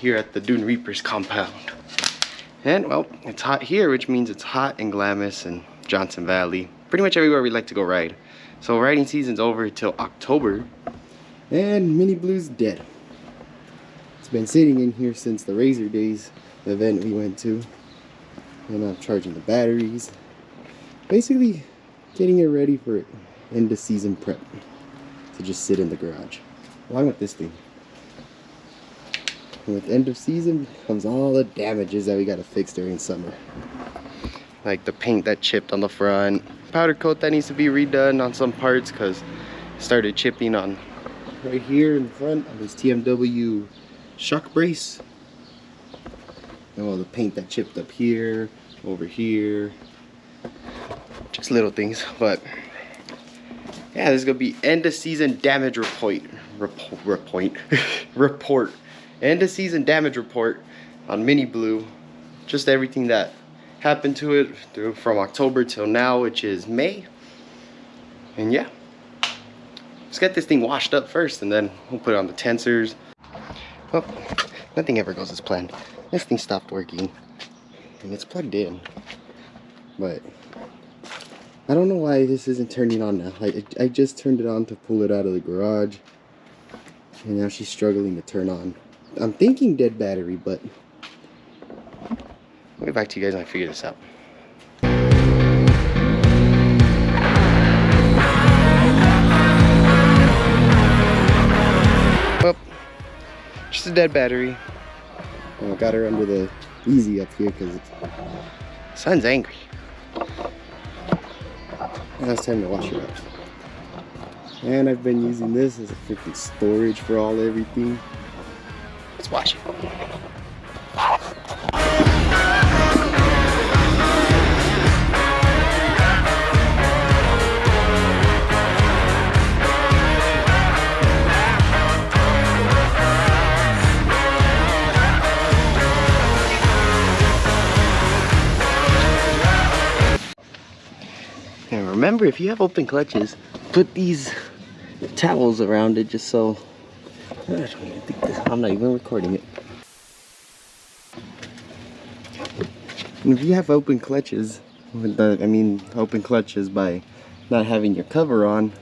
here at the Dune Reapers compound. And well, it's hot here, which means it's hot in Glamis and Johnson Valley. Pretty much everywhere we like to go ride. So riding season's over till October. And Mini Blue's dead. It's been sitting in here since the Razor Days event we went to. And I'm charging the batteries. Basically getting it ready for end of season prep to just sit in the garage. Along with this thing. And with end of season comes all the damages that we gotta fix during summer. Like the paint that chipped on the front, powder coat that needs to be redone on some parts because it started chipping on right here in front of this TMW shock brace. And all the paint that chipped up here, over here. Just little things, but yeah, this is gonna be end of season damage report. End of season damage report on Mini Blue. Just everything that happened to it through from October till now, which is May. And yeah, let's get this thing washed up first, and then we'll put it on the tensors. Well, nothing ever goes as planned. This thing stopped working, and it's plugged in, but I don't know why this isn't turning on now. I just turned it on to pull it out of the garage, and now she's struggling to turn on. I'm thinking dead battery, but I'll get back to you guys when I figure this out. Well, just a dead battery. I got her under the easy up here because the sun's angry. Now it's time to wash it up. And I've been using this as a freaking storage for everything. Let's wash it. And remember, if you have open clutches, put these towels around it just so I'm not even recording it. And if you have open clutches, open clutches by not having your cover on,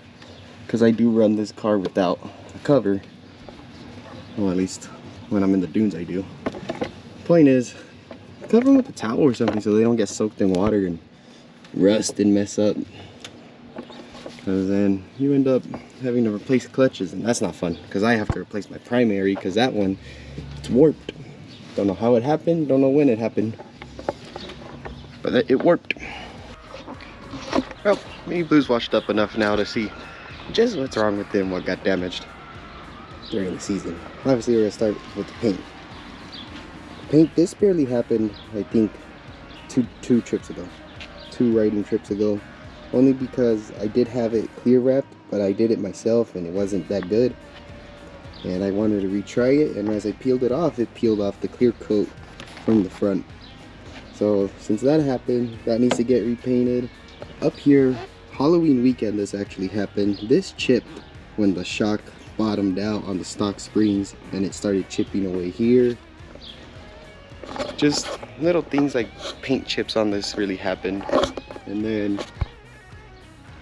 because I do run this car without a cover. Well, at least when I'm in the dunes I do. Point is, cover them with a towel or something so they don't get soaked in water and rust and mess up. Because then you end up having to replace clutches, and that's not fun because I have to replace my primary because that one, it's warped. Don't know how it happened, don't know when it happened, but it warped. Well, Mini Blue's washed up enough now to see just what's wrong with them, what got damaged during the season. Obviously we're gonna start with the paint. Paint, this barely happened, I think, two trips ago. 2 riding trips ago. Only because I did have it clear wrapped, but I did it myself and it wasn't that good. And I wanted to retry it, and as I peeled it peeled off the clear coat from the front. So since that happened, that needs to get repainted. Up here, Halloween weekend this actually happened. This chipped when the shock bottomed out on the stock springs, and it started chipping away here. Just little things like paint chips on this really happened. And then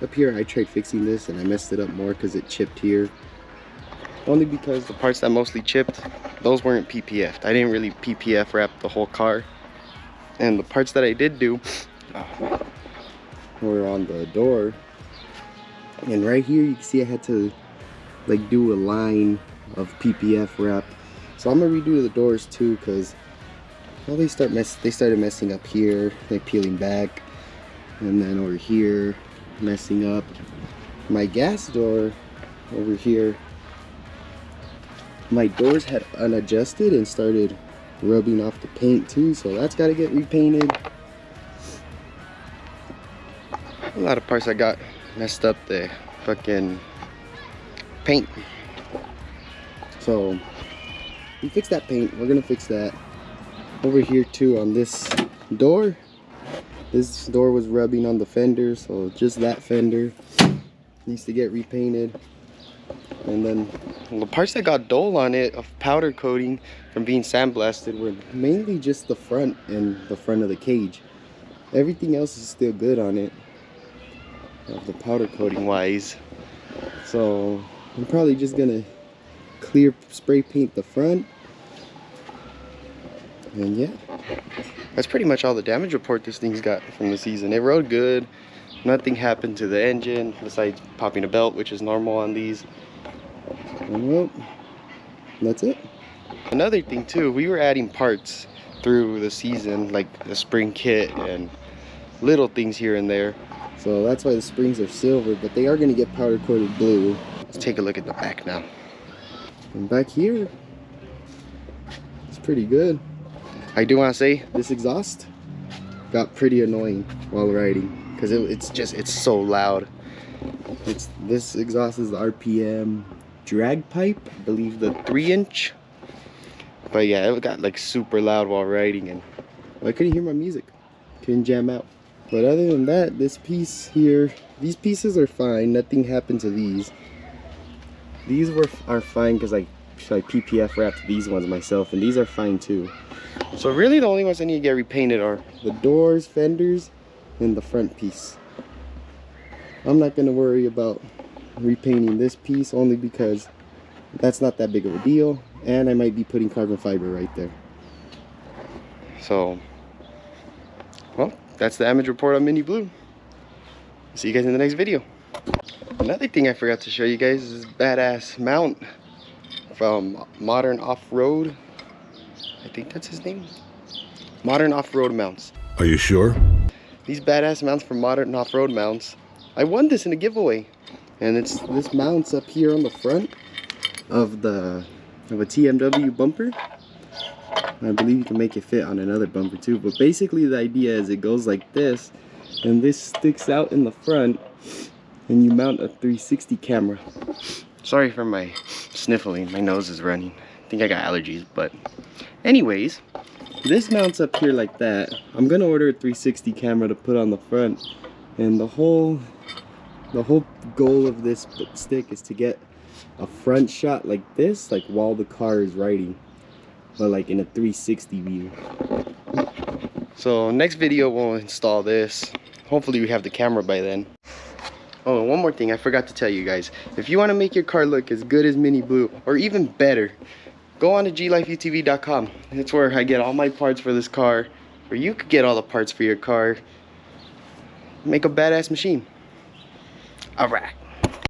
up here I tried fixing this and I messed it up more because it chipped here. Only because the parts that mostly chipped, those weren't PPF'd. I didn't really PPF wrap the whole car. And the parts that I did do were on the door. And right here you can see I had to like do a line of PPF wrap. So I'm gonna redo the doors too, because well, they started messing up here, like peeling back, and then over here messing up. My gas door over here, my doors had unadjusted and started rubbing off the paint too, so that's got to get repainted. A lot of parts I got messed up, the fucking paint. So we fixed that paint, we're gonna fix that. Over here too on this door, this door was rubbing on the fender, so just that fender needs to get repainted. And then the parts that got dull on it of powder coating from being sandblasted were mainly just the front and the front of the cage. Everything else is still good on it, the powder coating wise. So I'm probably just gonna clear spray paint the front. And yeah, that's pretty much all the damage report this thing's got from the season. It rode good. Nothing happened to the engine besides popping a belt, which is normal on these. And well, that's it. Another thing too, we were adding parts through the season, like the spring kit and little things here and there. So that's why the springs are silver, but they are going to get powder coated blue. Let's take a look at the back now. And back here, it's pretty good. I do want to say this exhaust got pretty annoying while riding because it's so loud. This exhaust is the RPM drag pipe, I believe the 3-inch. But yeah, it got like super loud while riding, and I couldn't hear my music, couldn't jam out. But other than that, this piece here, these pieces are fine. Nothing happened to these. These are fine because I PPF wrapped these ones myself, and these are fine too. So really the only ones I need to get repainted are the doors, fenders, and the front piece. I'm not going to worry about repainting this piece only because that's not that big of a deal, and I might be putting carbon fiber right there. So, well, that's the damage report on Mini Blue. See you guys in the next video. Another thing I forgot to show you guys is this badass mount from Modern Off-Road. I think that's his name. Modern Off-Road Mounts. Are you sure? These badass mounts from Modern Off-Road Mounts. I won this in a giveaway. And this mounts up here on the front of a TMW bumper. I believe you can make it fit on another bumper too, but basically the idea is it goes like this, and this sticks out in the front, and you mount a 360 camera. Sorry for my sniffling, my nose is running. I think I got allergies, but anyways, this mounts up here like that. I'm gonna order a 360 camera to put on the front, and the whole goal of this stick is to get a front shot like this, like while the car is riding, but like in a 360 view. So next video we'll install this. Hopefully we have the camera by then. Oh, and one more thing I forgot to tell you guys. If you want to make your car look as good as Mini Blue, or even better, go on to glifeutv.com. That's where I get all my parts for this car, or you could get all the parts for your car. Make a badass machine. Alright.